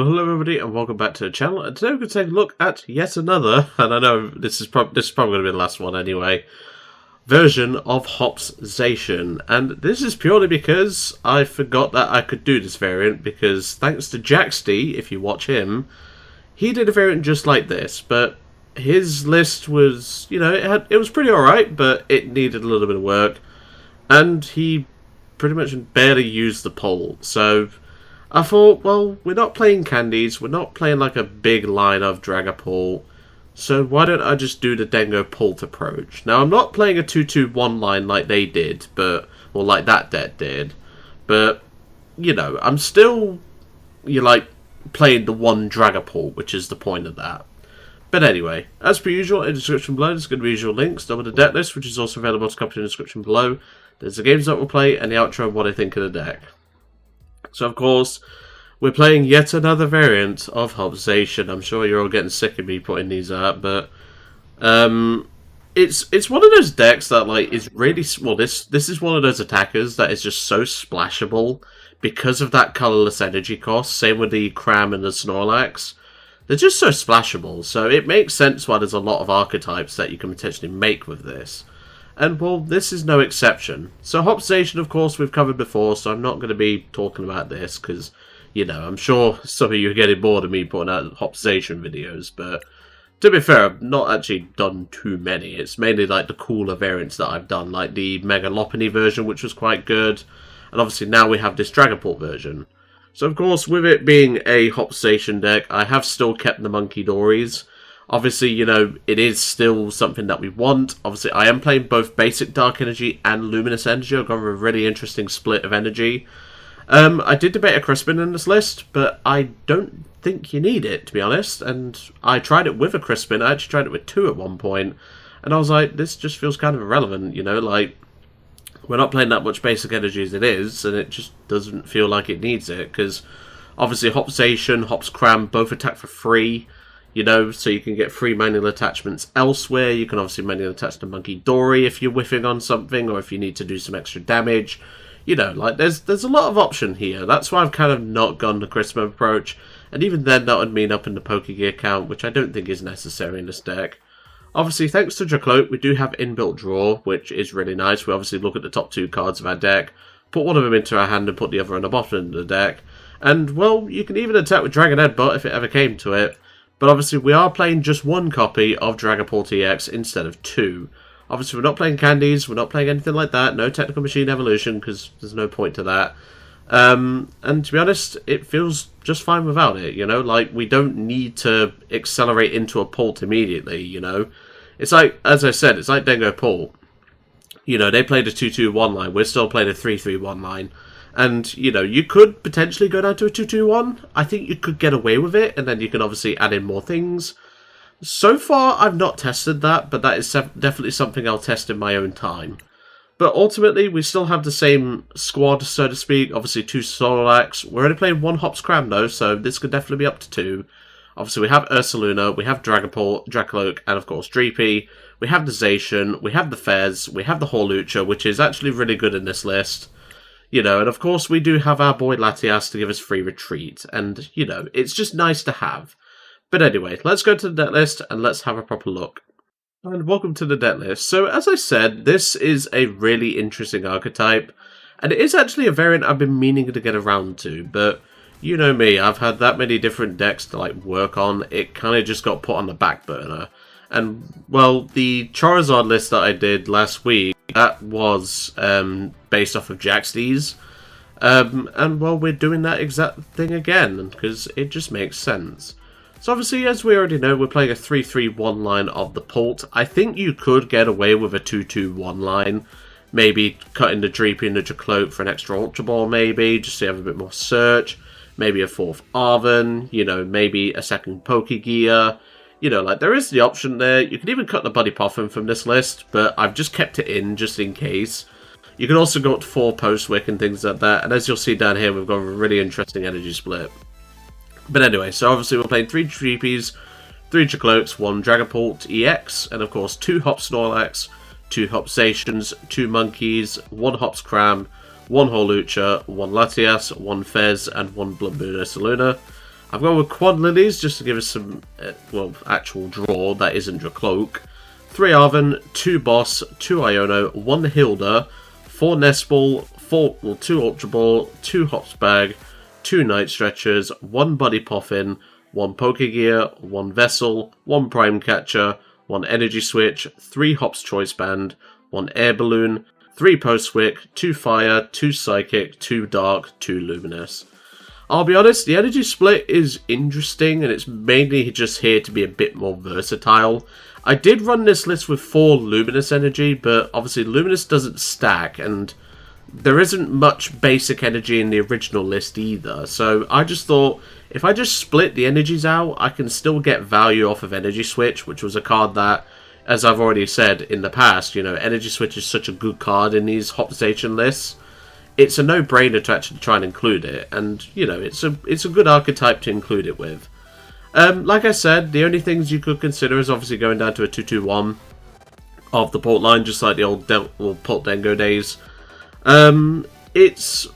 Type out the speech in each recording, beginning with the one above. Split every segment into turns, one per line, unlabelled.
Hello everybody and welcome back to the channel, and today we're going to take a look at yet another, and I know this is probably going to be the last one anyway, version of Hops Zacian. And this is purely because I forgot that I could do this variant, because thanks to Jaxty, if you watch him, he did a variant just like this, but his list was, you know, it was pretty alright, but it needed a little bit of work, and he pretty much barely used the pole, so I thought, well, we're not playing candies, we're not playing like a big line of Dragapult, so why don't I just do the Dragapult approach? Now, I'm not playing a 2-2-1 line like they did, or like that deck did, but, you know, I'm still, playing the one Dragapult, which is the point of that. But anyway, as per usual, in the description below, there's going to be usual links, double the deck list, which is also available to copy in the description below. There's the games that we'll play, and the outro of what I think of the deck. So, of course, we're playing yet another variant of Hops Zacian. I'm sure you're all getting sick of me putting these out, but it's one of those decks that, like, is really... Well, this is one of those attackers that is just so splashable because of that colorless energy cost. Same with the Cram and the Snorlax. They're just so splashable, so it makes sense why there's a lot of archetypes that you can potentially make with this. And, well, this is no exception. So, Hops Zacian, of course, we've covered before, so I'm not going to be talking about this, because, you know, I'm sure some of you are getting bored of me putting out Hops Zacian videos, but to be fair, I've not actually done too many. It's mainly, like, the cooler variants that I've done, like the Mega Lopunny version, which was quite good, and obviously now we have this Dragapult version. So, of course, with it being a Hops Zacian deck, I have still kept the Munkidoris. Obviously, you know, it is still something that we want. Obviously, I am playing both basic Dark Energy and Luminous Energy. I've got a really interesting split of energy. I did debate a Crispin in this list, but I don't think you need it, to be honest. And I tried it with a Crispin. I actually tried it with two at one point. And I was like, this just feels kind of irrelevant, you know? Like, we're not playing that much basic energy as it is, and it just doesn't feel like it needs it. Because, obviously, Hops Zacian, Hops Cram both attack for free. You know, so you can get free manual attachments elsewhere. You can obviously manually attach to Munkidori if you're whiffing on something, or if you need to do some extra damage. You know, like, there's a lot of option here. That's why I've kind of not gone the Crispin approach. And even then, that would mean up in the Pokégear count, which I don't think is necessary in this deck. Obviously, thanks to Drakloak, we do have inbuilt draw, which is really nice. We obviously look at the top two cards of our deck, put one of them into our hand and put the other on the bottom of the deck. And, well, you can even attack with Dragon Headbutt if it ever came to it. But obviously, we are playing just one copy of Dragapult EX instead of two. Obviously, we're not playing candies, we're not playing anything like that, no technical machine evolution, because there's no point to that. And to be honest, it feels just fine without it, you know? Like, we don't need to accelerate into a Pult immediately, you know? It's like, as I said, it's like Dragapult. You know, they played a 2-2-1 line, we're still playing a 3-3-1 line. And, you know, you could potentially go down to a 2-2-1. I think you could get away with it, and then you can obviously add in more things. So far, I've not tested that, but that is definitely something I'll test in my own time. But ultimately, we still have the same squad, so to speak. Obviously, two Snorlax. We're only playing one Hops Cram, though, so this could definitely be up to two. Obviously, we have Ursaluna, we have Dragapult, Drakloak, and of course, Dreepy. We have the Zacian, we have the Fez, we have the Hawlucha, which is actually really good in this list. You know, and of course we do have our boy Latias to give us free retreat, and, you know, it's just nice to have. But anyway, let's go to the deck list, and let's have a proper look. And welcome to the deck list. So, as I said, this is a really interesting archetype, and it is actually a variant I've been meaning to get around to, but you know me, I've had that many different decks to, like, work on, it kind of just got put on the back burner. And, well, the Charizard list that I did last week, that was based off of Jaxty's. And, well, we're doing that exact thing again, because it just makes sense. So, obviously, as we already know, we're playing a 3-3-1 line of the Pult. I think you could get away with a 2-2-1 line. Maybe cutting the Dreepy and the Drakloak for an extra Ultra Ball, maybe, just to have a bit more search. Maybe a fourth Arven, you know, maybe a second Pokégear. You know, like, there is the option there. You can even cut the Buddy Poffin from this list, but I've just kept it in just in case. You can also go up to 4 Post-Wick and things like that, and as you'll see down here, we've got a really interesting energy split. But anyway, so obviously we're playing 3 Dreepies, 3 Drakloaks, 1 Dragapult EX, and of course 2 Hops Snorlax, 2 Hops Zacians, 2 Monkeys, 1 Hops Cram, 1 Hawlucha, 1 Latias, 1 Fez, and 1 Bloodmoon Ursaluna. I've gone with quad Lillies just to give us some, well, actual draw that isn't Drakloak. 3 Arven, 2 Boss, 2 Iono, 1 Hilda, 4 Nest Ball, 2 Ultra Ball, 2 Hops Bag, 2 Night Stretchers, 1 Buddy Poffin, 1 Pokégear, 1 Vessel, 1 Prime Catcher, 1 Energy Switch, 3 Hops Choice Band, 1 Air Balloon, 3 Postwick, 2 Fire, 2 Psychic, 2 Dark, 2 Luminous. I'll be honest, the energy split is interesting, and it's mainly just here to be a bit more versatile. I did run this list with 4 Luminous energy, but obviously Luminous doesn't stack, and there isn't much basic energy in the original list either. So I just thought, if I just split the energies out, I can still get value off of Energy Switch, which was a card that, as I've already said in the past, you know, Energy Switch is such a good card in these Hopstation lists. It's a no-brainer to actually try and include it, and, you know, it's a good archetype to include it with. Like I said, the only things you could consider is obviously going down to a 2-2-1 of the Pult line, just like the old Pult Dengo days. It's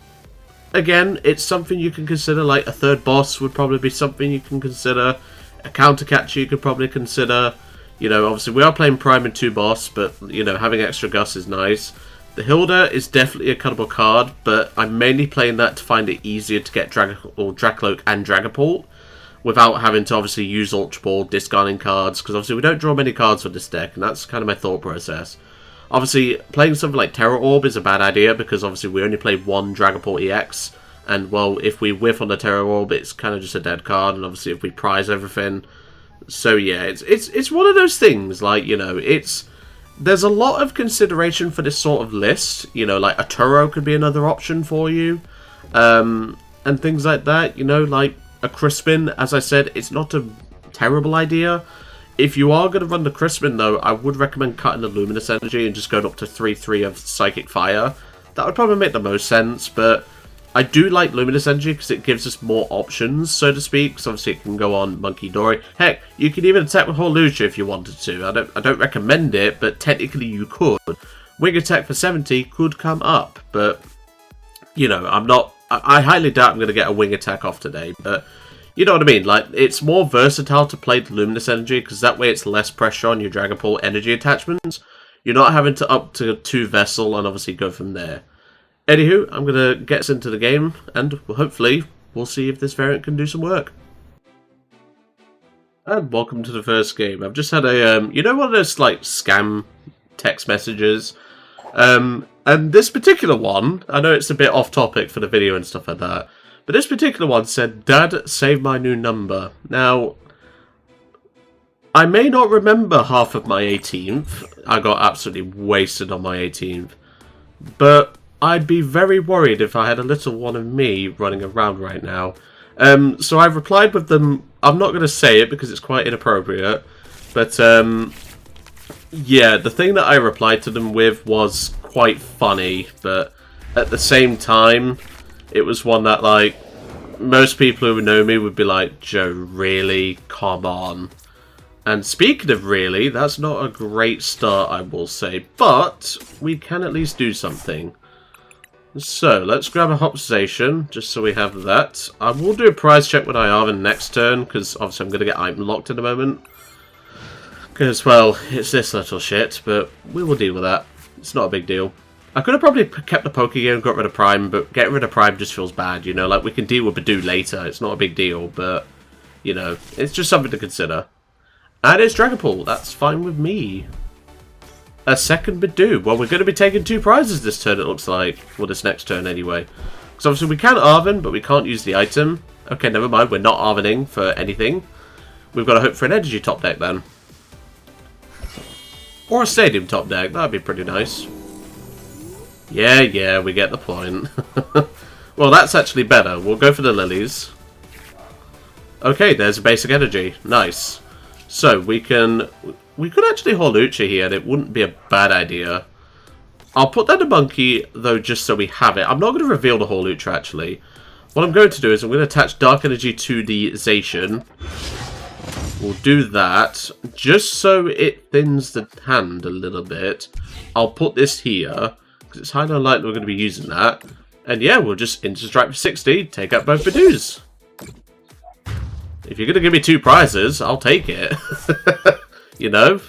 something you can consider, like a third boss would probably be something you can consider. A counter catcher you could probably consider. You know, obviously we are playing Prime and 2 boss, but, you know, having extra Gus is nice. The Hilda is definitely a cuttable card, but I'm mainly playing that to find it easier to get Drakloak and Dragapult without having to obviously use Ultra Ball, discarding cards, because obviously we don't draw many cards with this deck, and that's kind of my thought process. Obviously, playing something like Terror Orb is a bad idea, because obviously we only play 1 Dragapult EX, and, well, if we whiff on the Terror Orb, it's kind of just a dead card, and obviously if we prize everything... So, yeah, it's one of those things, like, you know, there's a lot of consideration for this sort of list. You know, like a Turo could be another option for you. And things like that. You know, like a Crispin, as I said, it's not a terrible idea. If you are going to run the Crispin, though, I would recommend cutting the Luminous Energy and just going up to 3-3 of Psychic Fire. That would probably make the most sense, but I do like Luminous Energy because it gives us more options, so to speak. So obviously it can go on Munkidori. Heck, you can even attack with Hawlucha if you wanted to. I don't recommend it, but technically you could. Wing Attack for 70 could come up, but, you know, I highly doubt I'm going to get a Wing Attack off today, but you know what I mean? Like, it's more versatile to play the Luminous Energy, because that way it's less pressure on your Dragapult energy attachments. You're not having to up to 2 Vessel and obviously go from there. Anywho, I'm going to get us into the game, and hopefully we'll see if this variant can do some work. And welcome to the first game. I've just had a, you know, one of those, like, scam text messages? And this particular one, I know it's a bit off topic for the video and stuff like that, but this particular one said, "Dad, save my new number." Now, I may not remember half of my 18th. I got absolutely wasted on my 18th. But I'd be very worried if I had a little one of me running around right now. So I've replied with them. I'm not going to say it because it's quite inappropriate. But, yeah, the thing that I replied to them with was quite funny. But at the same time, it was one that, like, most people who know me would be like, "Joe, really? Come on." And speaking of really, that's not a great start, I will say. But we can at least do something. So, let's grab a Hopstation, just so we have that. I will do a prize check with Arven next turn, because obviously I'm going to get item locked in a moment. Because, well, it's this little shit, but we will deal with that. It's not a big deal. I could have probably kept the Pokégear and got rid of Prime, but getting rid of Prime just feels bad, you know? Like, we can deal with Badoo later, it's not a big deal, but, you know, it's just something to consider. And it's Dragapult, that's fine with me. A second Badoo. Well, we're going to be taking 2 prizes this turn, it looks like. Well, this next turn, anyway. Because obviously we can Arven, but we can't use the item. Okay, never mind, we're not Arvening for anything. We've got to hope for an Energy top deck, then. Or a Stadium top deck, that'd be pretty nice. Yeah, we get the point. Well, that's actually better. We'll go for the Lilies. Okay, there's a basic energy. Nice. So, we could actually Hawlucha here, and it wouldn't be a bad idea. I'll put that in Monkey, though, just so we have it. I'm not going to reveal the Hawlucha, actually. What I'm going to do is I'm going to attach Dark Energy to the Zacian. We'll do that, just so it thins the hand a little bit. I'll put this here, because it's highly unlikely we're going to be using that. And yeah, we'll just Insta Strike for 60, take out both Badoos. If you're going to give me 2 prizes, I'll take it. You know?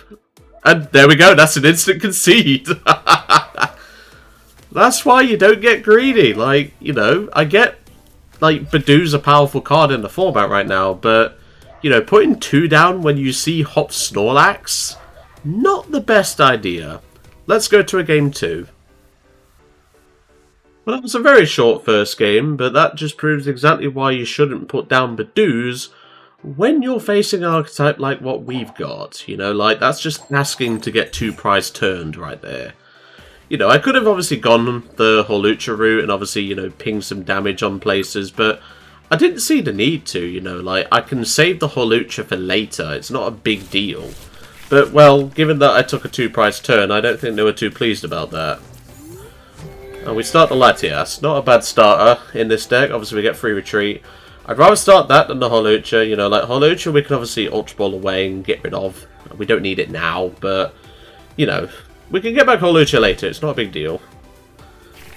And there we go, that's an instant concede. That's why you don't get greedy. Like, you know, I get, like, Badoo's a powerful card in the format right now, but, you know, putting 2 down when you see Hop Snorlax, not the best idea. Let's go to a game 2. Well, that was a very short first game, but that just proves exactly why you shouldn't put down Badoo's when you're facing an archetype like what we've got. You know, like, that's just asking to get 2 prize turned right there. You know, I could have obviously gone the Hawlucha route and obviously, you know, pinged some damage on places, but I didn't see the need to, you know, like, I can save the Hawlucha for later, it's not a big deal. But, well, given that I took a 2 prize turn, I don't think they were too pleased about that. And we start the Latias. Not a bad starter in this deck. Obviously, we get free retreat. I'd rather start that than the Hawlucha. You know, like, Hawlucha we can obviously Ultra Ball away and get rid of. We don't need it now, but, you know, we can get back Hawlucha later. It's not a big deal.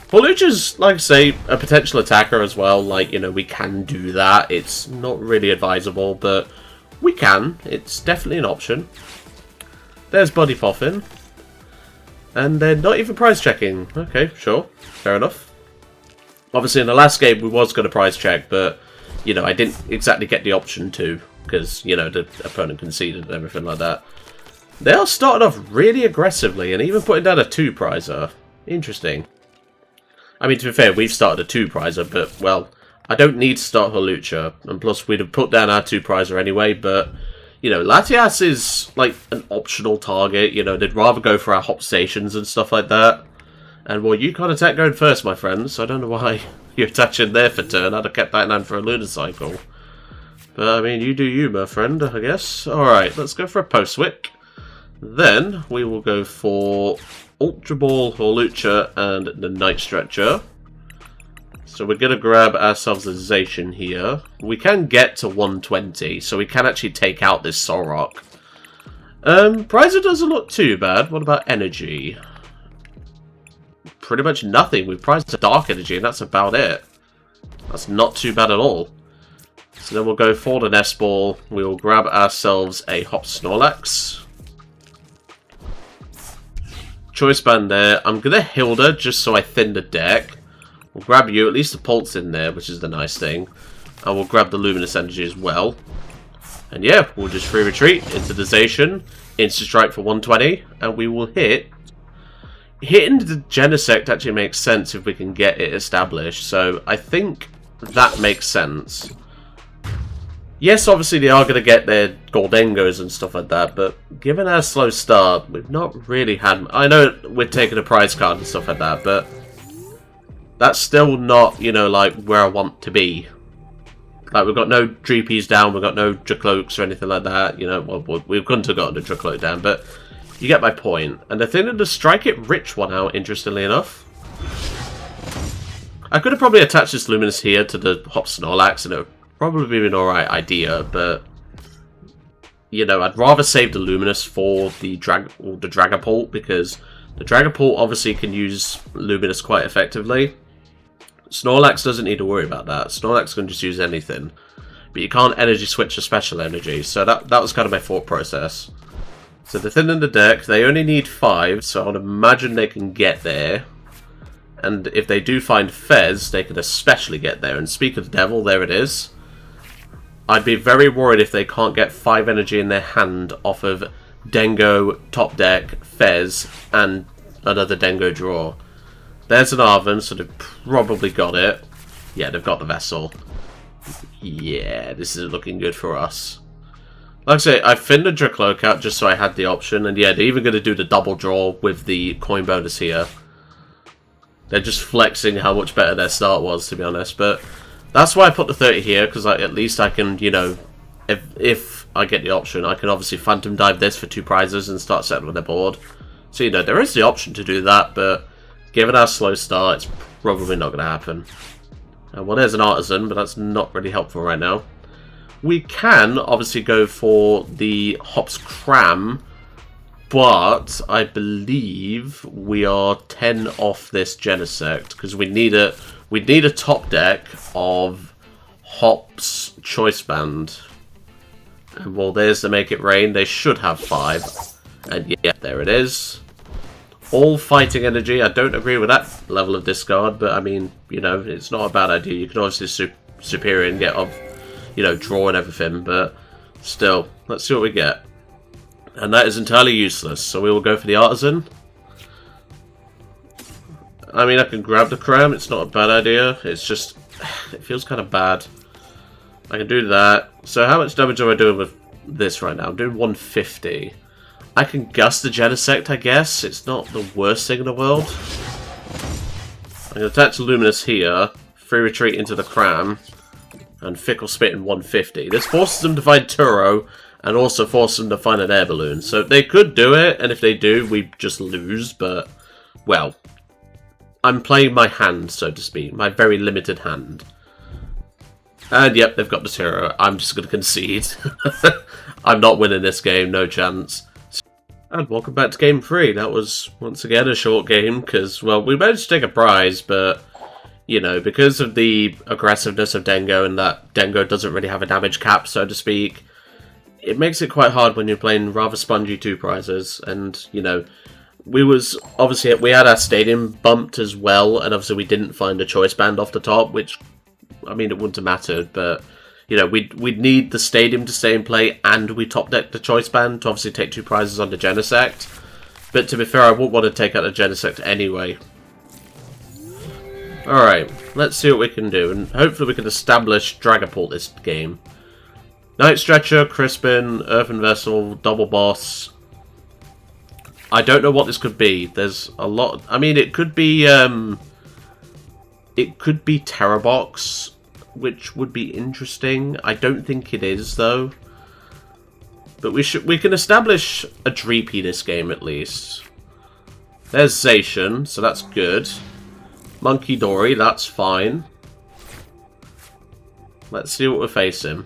Hawlucha's, like I say, a potential attacker as well. Like, you know, we can do that. It's not really advisable, but we can. It's definitely an option. There's Buddy Poffin. And they're not even prize checking. Okay, sure. Fair enough. Obviously, in the last game, we was going to prize check, but, you know, I didn't exactly get the option to, because, you know, the opponent conceded and everything like that. They are starting off really aggressively, and even putting down a 2 prizer. Interesting. I mean, to be fair, we've started a 2 prizer, but, well, I don't need to start Hawlucha, and plus we'd have put down our 2 prizer anyway, but, you know, Latias is, like, an optional target. You know, they'd rather go for our hop stations and stuff like that. And, well, you can't attack going first, my friend, so I don't know why you're attaching there for turn. I'd have kept that in hand for a Lunar Cycle. But, I mean, you do you, my friend, I guess. Alright, let's go for a Post-Wick. Then, we will go for Ultra Ball, Hawlucha, and the Night Stretcher. So we're going to grab ourselves a Zacian here. We can get to 120, so we can actually take out this Solrock. Prizer doesn't look too bad. What about energy? Pretty much nothing. We've prized a Dark Energy, and that's about it. That's not too bad at all. So then we'll go for the Nest Ball. We will grab ourselves a Hop Snorlax. Choice Band there. I'm going to Hilda just so I thin the deck. We'll grab you, at least the Pulse in there, which is the nice thing. And we'll grab the Luminous Energy as well. And yeah, we'll just free retreat into the Zacian, Instant Strike for 120, and we will hit. Hitting the Genesect actually makes sense if we can get it established, so I think that makes sense. Yes, obviously they are going to get their Goldengos and stuff like that, but given our slow start, we've not really had... I know we're taking a prize card and stuff like that, but that's still not, you know, like, where I want to be. Like, we've got no Dreepies down, we've got no Drakloaks or anything like that, you know, well, we couldn't have gotten a Drakloak down, but you get my point. And the thing that the Strike It Rich one out, interestingly enough. I could have probably attached this Luminous here to the Hop Snorlax, and it would probably be an alright idea, but, you know, I'd rather save the Luminous for the Dragapult, because the Dragapult obviously can use Luminous quite effectively. Snorlax doesn't need to worry about that. Snorlax can just use anything. But you can't energy switch to special energy. So that was kind of my thought process. So they're thin in the deck. They only need 5, so I would imagine they can get there. And if they do find Fez, they can especially get there. And speak of the devil, there it is. I'd be very worried if they can't get 5 energy in their hand off of Dengo, top deck, Fez, and another Dengo draw. There's an Arven, so they've probably got it. Yeah, they've got the Vessel. Yeah, this is looking good for us. Like I say, I thinned the Drakloak out just so I had the option. And yeah, they're even going to do the double draw with the coin bonus here. They're just flexing how much better their start was, to be honest. But that's why I put the 30 here, because at least I can, you know, if I get the option, I can obviously Phantom Dive this for 2 prizes and start settling their board. So, you know, there is the option to do that, but given our slow start, it's probably not going to happen. Well, there's an Artisan, but that's not really helpful right now. We can obviously go for the Hops Cram, but I believe we are 10 off this Genesect, because we need a top deck of Hops Choice Band. And well, there's the Make It Rain. They should have 5. And yeah, there it is. All fighting energy. I don't agree with that level of discard, but I mean, you know, it's not a bad idea. You can obviously superior and get off, you know, draw and everything, but still, let's see what we get. And that is entirely useless, so we will go for the Artisan. I mean, I can grab the Cram, it's not a bad idea. It's just, it feels kind of bad. I can do that. So how much damage am I doing with this right now? I'm doing 150. I can gust the Genesect, I guess. It's not the worst thing in the world. I can attach Luminous here, free retreat into the Cram, and Fickle Spit in 150. This forces them to find Turo, and also forces them to find an Air Balloon. So they could do it, and if they do, we just lose, but, well, I'm playing my hand, so to speak. My very limited hand. And yep, they've got the Turo. I'm just going to concede. I'm not winning this game, no chance. And welcome back to Game 3. That was, once again, a short game, because, well, we managed to take a prize, but, you know, because of the aggressiveness of Dengo, and that Dengo doesn't really have a damage cap, so to speak, it makes it quite hard when you're playing rather spongy 2 prizes, and, you know, we had our stadium bumped as well, and obviously we didn't find a choice band off the top, which, I mean, it wouldn't have mattered, but, you know, we'd need the stadium to stay in play, and we top decked the choice band to obviously take 2 prizes on the Genesect. But to be fair, I wouldn't want to take out the Genesect anyway. Alright, let's see what we can do, and hopefully we can establish Dragapult this game. Night Stretcher, Crispin, Earthen Vessel, Double Boss. I don't know what this could be. There's a lot. I mean, it could be Terrabox, which would be interesting. I don't think it is though. But we can establish a Dreepy this game at least. There's Zacian, so that's good. Munkidori, that's fine. Let's see what we're facing.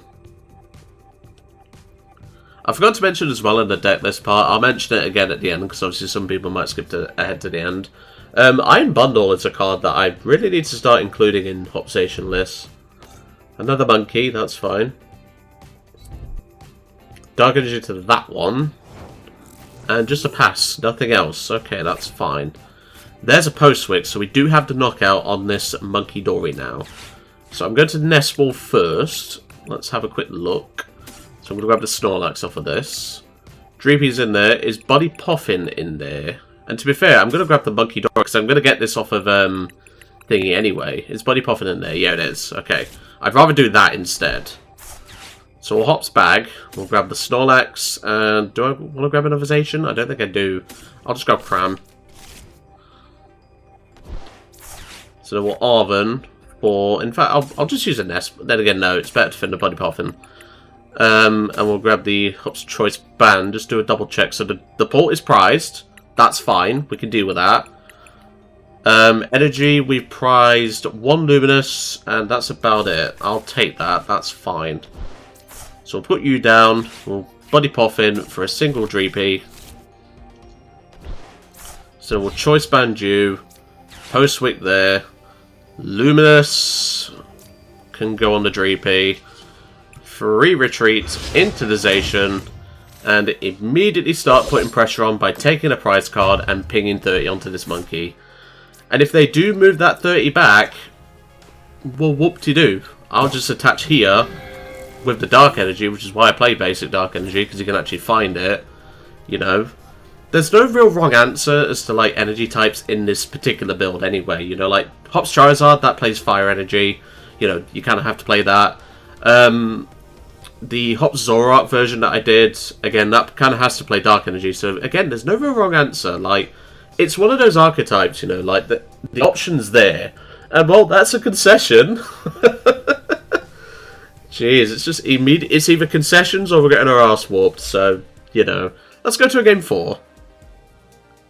I forgot to mention as well in the deck list part, I'll mention it again at the end, because obviously some people might skip ahead to the end. Iron Bundle is a card that I really need to start including in Hopsation lists. Another Monkey, that's fine. Dark Energy to that one. And just a pass, nothing else. Okay, that's fine. There's a Postwick, so we do have the knockout on this Munkidori now. So I'm going to Nest Ball first. Let's have a quick look. So I'm going to grab the Snorlax off of this. Dreepy's in there. Is Buddy Poffin in there? And to be fair, I'm going to grab the Munkidori because I'm going to get this off of thingy anyway. Is Buddy Poffin in there? Yeah, it is. Okay. I'd rather do that instead. So we'll Hop's bag. We'll grab the Snorlax. And do I want to grab another Zacian? I don't think I do. I'll just grab Cram. So then we'll Arven for... In fact, I'll just use a Nest. But then again, no. It's better to find a Buddy Poffin. And we'll grab the Hop's Choice Band. Just do a double check. So the port is prized. That's fine. We can deal with that. Energy, we've prized 1 Luminous. And that's about it. I'll take that. That's fine. So we'll put you down. We'll Buddy Poffin for a single Dreepy. So we'll Choice Band you. Postwick there. Luminous can go on the Dreepy. Free retreat into the Zacian. And immediately start putting pressure on by taking a prize card and pinging 30 onto this monkey. And if they do move that 30 back, well, whoop-de-doo. I'll just attach here with the Dark Energy, which is why I play basic Dark Energy, because you can actually find it, you know. There's no real wrong answer as to, like, energy types in this particular build anyway, you know, like, Hop's Charizard, that plays Fire Energy, you know, you kind of have to play that. The Hop's Zoroark version that I did, again, that kind of has to play Dark Energy, so, again, there's no real wrong answer, like, it's one of those archetypes, you know, like, the option's there, and, well, that's a concession. Jeez, it's just immediate. It's either concessions or we're getting our arse warped. So, you know, let's go to a game 4.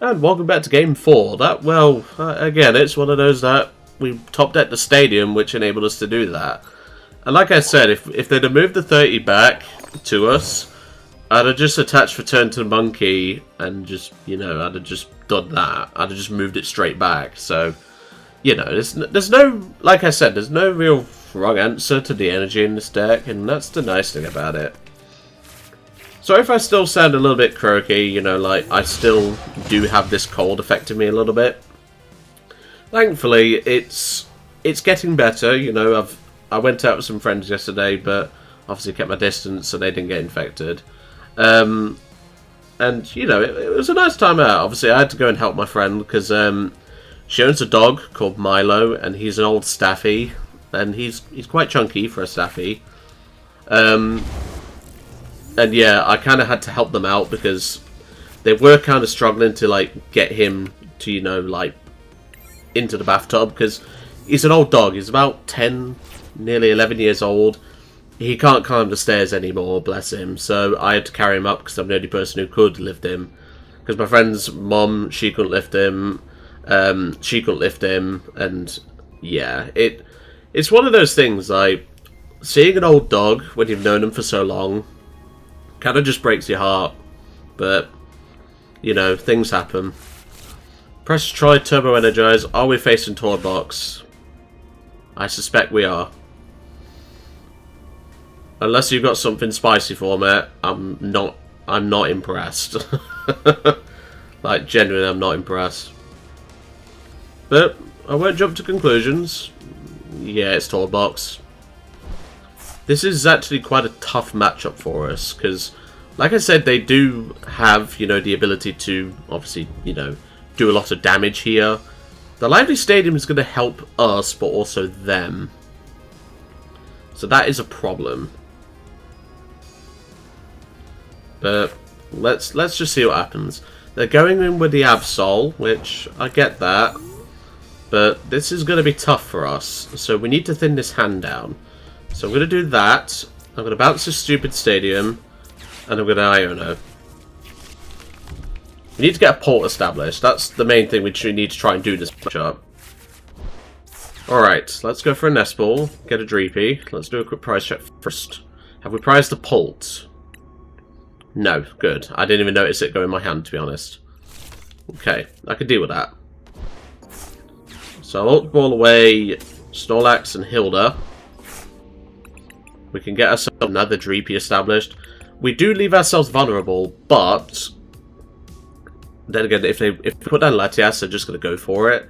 And welcome back to game 4. That, well, again, it's one of those that we top decked the stadium, which enabled us to do that. And like I said, if they'd have moved the 30 back to us, I'd have just attached Return to the Monkey and just, you know, I'd have just done that. I'd have just moved it straight back. So, you know, there's no, like I said, there's no real wrong answer to the energy in this deck, and that's the nice thing about it. So if I still sound a little bit croaky, you know, like, I still do have this cold affecting me a little bit. Thankfully, it's getting better, you know. I went out with some friends yesterday, but obviously kept my distance so they didn't get infected. And, you know, it was a nice time out. Obviously, I had to go and help my friend because she owns a dog called Milo, and he's an old staffy, and he's quite chunky for a staffy. And yeah, I kind of had to help them out because they were kind of struggling to, like, get him to, you know, like, into the bathtub because he's an old dog. He's about 10, nearly 11 years old. He can't climb the stairs anymore, bless him. So I had to carry him up because I'm the only person who could lift him. Because my friend's mom, she couldn't lift him. She couldn't lift him. And yeah, it's one of those things, like, seeing an old dog when you've known him for so long kind of just breaks your heart. But, you know, things happen. Press try turbo energize. Are we facing Toadbox? I suspect we are. Unless you've got something spicy for me, I'm not impressed. Like, genuinely, I'm not impressed. But I won't jump to conclusions. Yeah, it's Toadbox. This is actually quite a tough matchup for us, because, like I said, they do have, you know, the ability to, obviously, you know, do a lot of damage here. The Lively Stadium is going to help us, but also them. So that is a problem. But let's just see what happens. They're going in with the Absol, which I get that. But this is going to be tough for us. So we need to thin this hand down. So I'm going to do that. I'm going to bounce this stupid stadium. And I'm going to Iono. We need to get a port established. That's the main thing we need to try and do this matchup. Alright, let's go for a Nest Ball. Get a Dreepy. Let's do a quick prize check first. Have we prized the Pult? No, good. I didn't even notice it go in my hand, to be honest. Okay, I can deal with that. So I'll Ultra Ball away Snorlax and Hilda. We can get ourselves another Dreepy established. We do leave ourselves vulnerable, but then again, if we put down Latias, they're just going to go for it.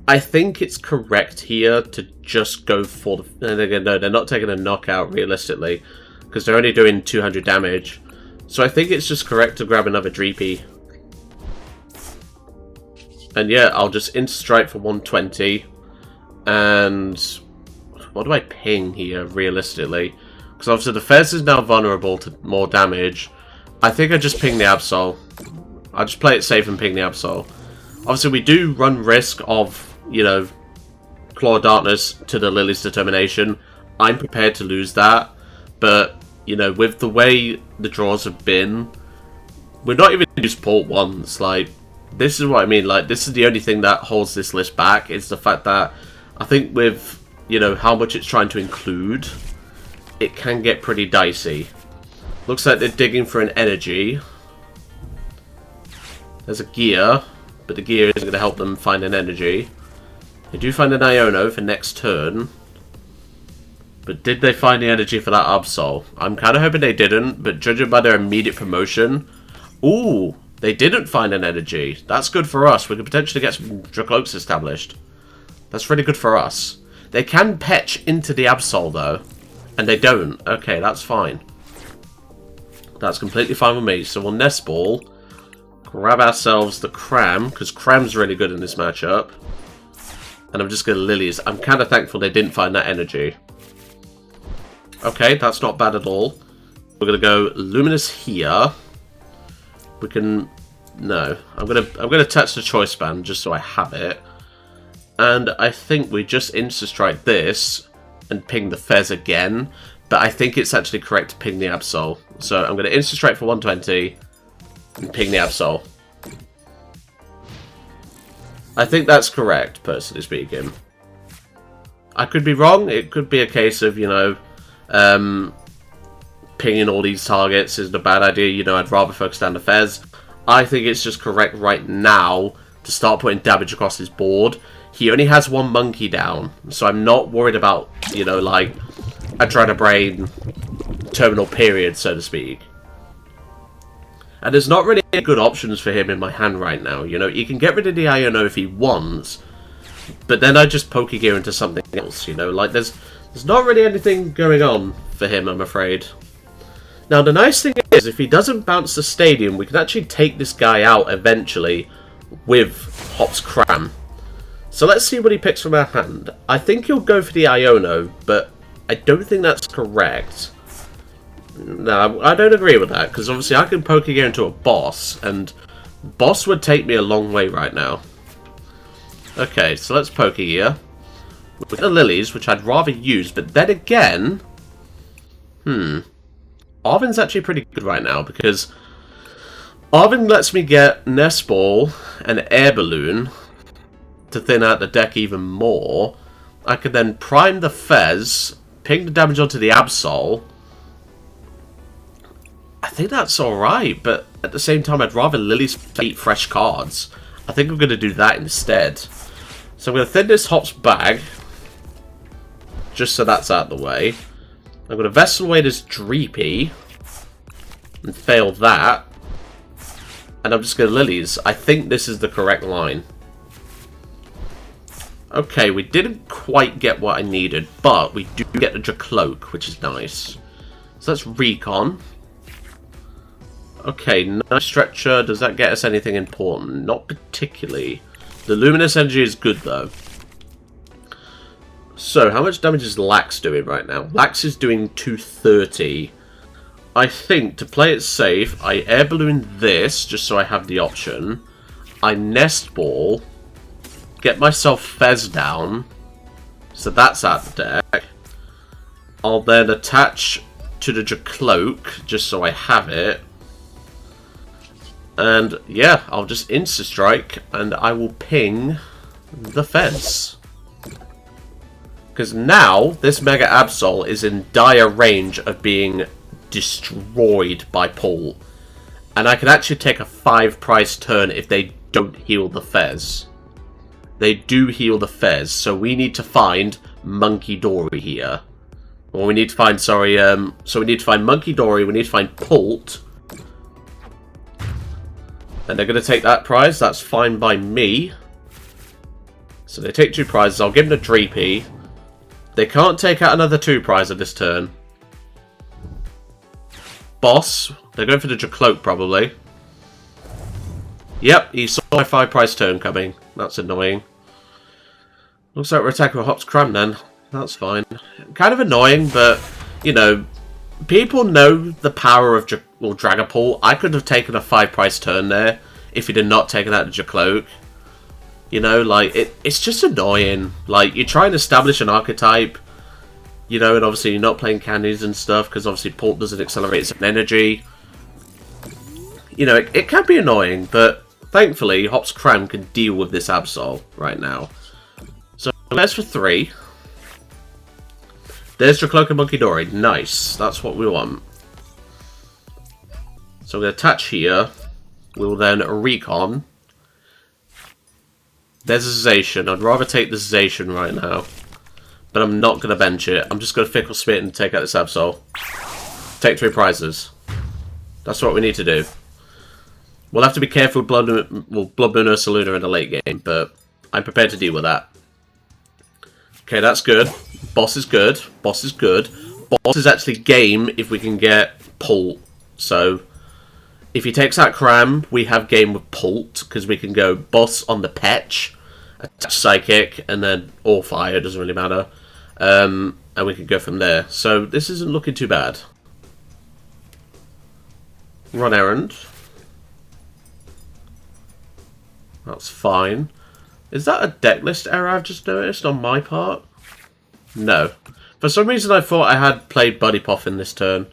I think it's correct here to just go for the... And again, no, they're not taking a knockout realistically, because they're only doing 200 damage. So I think it's just correct to grab another Dreepy. And yeah, I'll just Insta-Strike for 120. And what do I ping here, realistically? Because obviously the Fez is now vulnerable to more damage. I think I just ping the Absol. I'll just play it safe and ping the Absol. Obviously we do run risk of, you know, Claw of Darkness to the Lillie's Determination. I'm prepared to lose that. But, you know, with the way the draws have been, we've not even used Port once. Like, this is what I mean. Like, this is the only thing that holds this list back. Is the fact that I think with, you know, how much it's trying to include, it can get pretty dicey. Looks like they're digging for an energy. There's a gear, but the gear isn't going to help them find an energy. They do find an Iono for next turn. But did they find the energy for that Absol? I'm kind of hoping they didn't, but judging by their immediate promotion... Ooh, they didn't find an energy. That's good for us. We could potentially get some Drakloaks established. That's really good for us. They can petch into the Absol, though. And they don't. Okay, that's fine. That's completely fine with me. So we'll Nest Ball. Grab ourselves the Cram, because Cram's really good in this matchup. And I'm just going to Lillies. I'm kind of thankful they didn't find that energy. Okay, that's not bad at all. We're going to go Luminous here. We can... No. I'm gonna touch the Choice Band just so I have it. And I think we just Insta-Strike this and ping the Fez again. But I think it's actually correct to ping the Absol. So I'm going to Insta-Strike for 120 and ping the Absol. I think that's correct, personally speaking. I could be wrong. It could be a case of, you know, pinging all these targets isn't a bad idea. You know, I'd rather focus down the Fez. I think it's just correct right now to start putting damage across his board. He only has one monkey down, so I'm not worried about, you know, like, a Dragon Brain terminal period, so to speak. And there's not really any good options for him in my hand right now. You know, he can get rid of the Iono if he wants, but then I just Pokégear into something else, you know? Like, there's not really anything going on for him, I'm afraid. Now, the nice thing is, if he doesn't bounce the stadium, we can actually take this guy out eventually with Hop's Cram. So let's see what he picks from our hand. I think he'll go for the Iono, but I don't think that's correct. No, I don't agree with that, because obviously I can Pokégear into a boss, and boss would take me a long way right now. Okay, so let's Pokégear. With the Lilies, which I'd rather use, but then again... Arven's actually pretty good right now, because Arven lets me get Nest Ball and Air Balloon to thin out the deck even more. I could then prime the Fez, ping the damage onto the Absol. I think that's alright, but at the same time I'd rather Lily's eat fresh cards. I think I'm going to do that instead. So I'm going to thin this Hop's bag, just so that's out of the way. I'm going to Vessel away this Dreepy and fail that. And I'm just going to Lilies. I think this is the correct line. Okay, we didn't quite get what I needed, but we do get the Drakloak, which is nice. So let's Recon. Okay, Night Stretcher. Does that get us anything important? Not particularly. The Luminous Energy is good, though. So, how much damage is Lax doing right now? Lax is doing 230. I think, to play it safe, I Air Balloon this, just so I have the option. I Nest Ball. Get myself Fez down. So that's out the deck. I'll then attach to the Drakloak, just so I have it. And, yeah, I'll just Insta-Strike, and I will ping the Fez. Because now, this Mega Absol is in dire range of being destroyed by Pull. And I can actually take a 5-price turn if they don't heal the Fez. They do heal the Fez, so we need to find Munkidori here. Or we need to find, so we need to find Munkidori, we need to find Pult. And they're going to take that prize, that's fine by me. So they take 2 prizes, I'll give them a Dreepy. They can't take out another 2 prize of this turn. Boss. They're going for the Drakloak, probably. Yep, he saw my 5-price turn coming. That's annoying. Looks like we're attacking with Hop's Cram then. That's fine. Kind of annoying, but, you know, people know the power of Dragapult. I could have taken a 5-price turn there if he did not take out the Drakloak. You know, like, it's just annoying. Like, you try and establish an archetype, you know, and obviously you're not playing candies and stuff, because obviously Pult doesn't accelerate its energy. You know, it can be annoying, but thankfully, Hop's Cram can deal with this Absol right now. So, there's for 3. There's Drakloak and Munkidori. Nice. That's what we want. So, we'll attach here. We'll then Recon. There's a Zacian. I'd rather take the Zacian right now. But I'm not going to bench it. I'm just going to Fickle Spit and take out this Absol. Take 3 prizes. That's what we need to do. We'll have to be careful with Bloodmoon Ursaluna in the late game, but I'm prepared to deal with that. Okay, that's good. Boss is good. Boss is good. Boss is actually game if we can get Pult. So, if he takes out Cram, we have game with Pult, because we can go Boss on the Petch, attach Psychic, and then or Fire, doesn't really matter. And we can go from there. So, this isn't looking too bad. Run errand. That's fine. Is that a Decklist error I've just noticed on my part? No. For some reason I thought I had played Buddy Poffin this turn.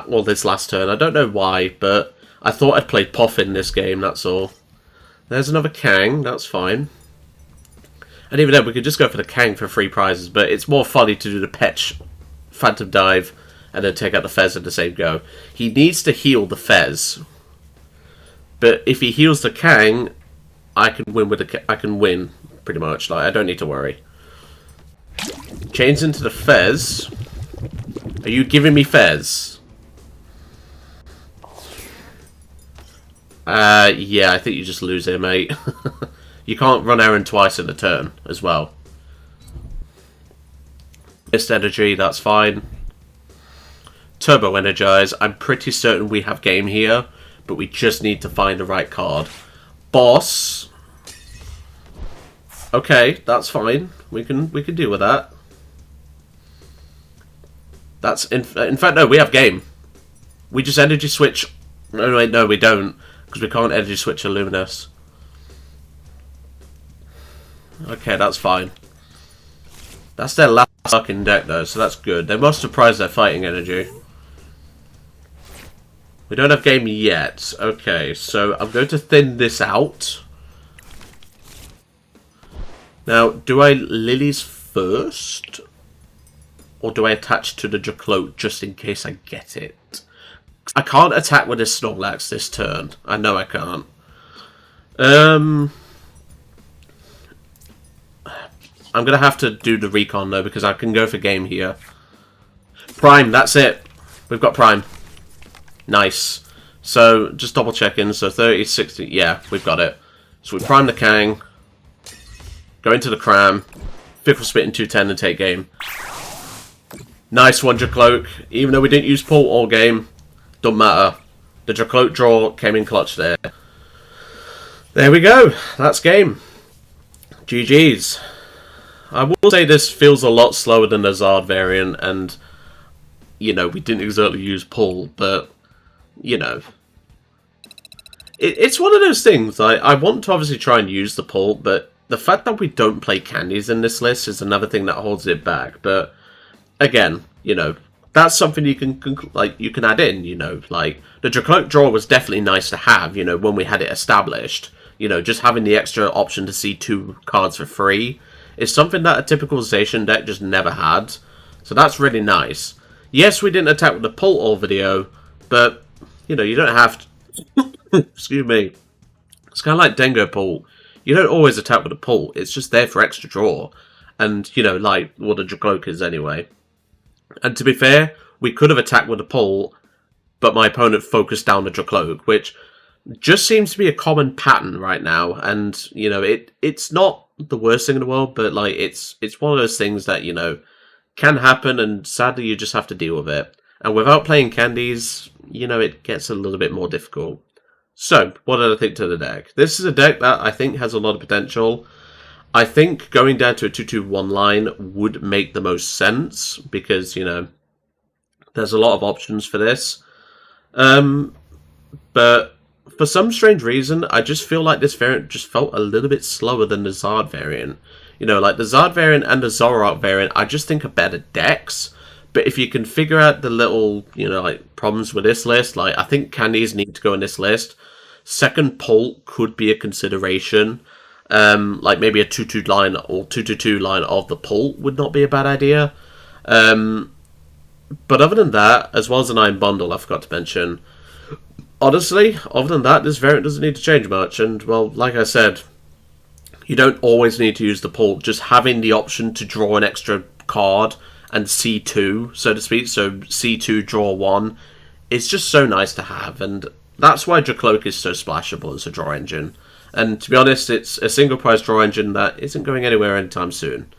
Well, this last turn. I don't know why, but I thought I'd played Poffin this game, that's all. There's another Kang, that's fine. And even then, we could just go for the Kang for 3 prizes, but it's more funny to do the Petch, Phantom Dive, and then take out the Fez at the same go. He needs to heal the Fez. But if he heals the Kang, I can win with the I can win pretty much. Like, I don't need to worry. Chains into the Fez. Are you giving me Fez? Yeah, I think you just lose here, mate. You can't run Aaron twice in a turn as well. Missed energy, that's fine. Turbo Energize. I'm pretty certain we have game here, but we just need to find the right card. Boss. Okay, that's fine. We can deal with that. That's in fact no, we have game. We just energy switch. No, wait, no, we don't, because we can't energy switch a Luminous. Okay, that's fine. That's their last fucking deck though, so that's good. They must have prized their fighting energy. We don't have game yet. Okay, so I'm going to thin this out. Now, do I Lilies first? Or do I attach to the Drakloak just in case I get it? I can't attack with this Snorlax this turn. I know I can't. I'm going to have to do the recon though, because I can go for game here. Prime, that's it. We've got Prime. Nice. So, just double checking. So 30, 60, yeah, we've got it. So we prime the Kang. Go into the Cram. Fickle Spit in 210 and take game. Nice one, Drakloak. Even though we didn't use Pult all game, don't matter. The Drakloak draw came in clutch there. There we go. That's game. GG's. I will say this feels a lot slower than the Zard variant, and, you know, we didn't exactly use Pull, but, you know. It's one of those things. I want to obviously try and use the Pull, but the fact that we don't play candies in this list is another thing that holds it back. But, again, you know, that's something you can add in, you know. Like, the Drakloak draw was definitely nice to have, you know, when we had it established. You know, just having the extra option to see 2 cards for free is something that a typical Zacian deck just never had. So that's really nice. Yes, we didn't attack with the Pult all video, but, you know, you don't have to... Excuse me. It's kind of like Dengo Pult. You don't always attack with a Pult. It's just there for extra draw. And, you know, like what a Drakloak is anyway. And to be fair, we could have attacked with a Pult, but my opponent focused down the Drakloak, which just seems to be a common pattern right now. And, you know, it's not the worst thing in the world, but, like, it's one of those things that, you know, can happen, and sadly you just have to deal with it. And without playing candies, you know, it gets a little bit more difficult. So, what did I think to the deck? This is a deck that I think has a lot of potential. I think going down to a 2-2-1 line would make the most sense, because, you know, there's a lot of options for this. But for some strange reason, I just feel like this variant just felt a little bit slower than the Zard variant. You know, like the Zard variant and the Zoroark variant, I just think are better decks. But if you can figure out the little, you know, like problems with this list, like I think candies need to go in this list. Second Pult could be a consideration. Like maybe a 2-2 line or 2-2 line of the Pult would not be a bad idea. But other than that, as well as an Iron Bundle, I forgot to mention. Honestly, other than that, this variant doesn't need to change much. And, well, like I said, you don't always need to use the Pult. Just having the option to draw an extra card and C2, so to speak, so C2, draw 1, it's just so nice to have. And that's why Drakloak is so splashable as a draw engine. And to be honest, it's a single prize draw engine that isn't going anywhere anytime soon.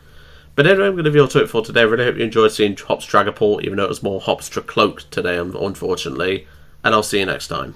But anyway, I'm going to leave you all to it for today. I really hope you enjoyed seeing Hops Dragapult, even though it was more Hops Drakloak today, unfortunately. And I'll see you next time.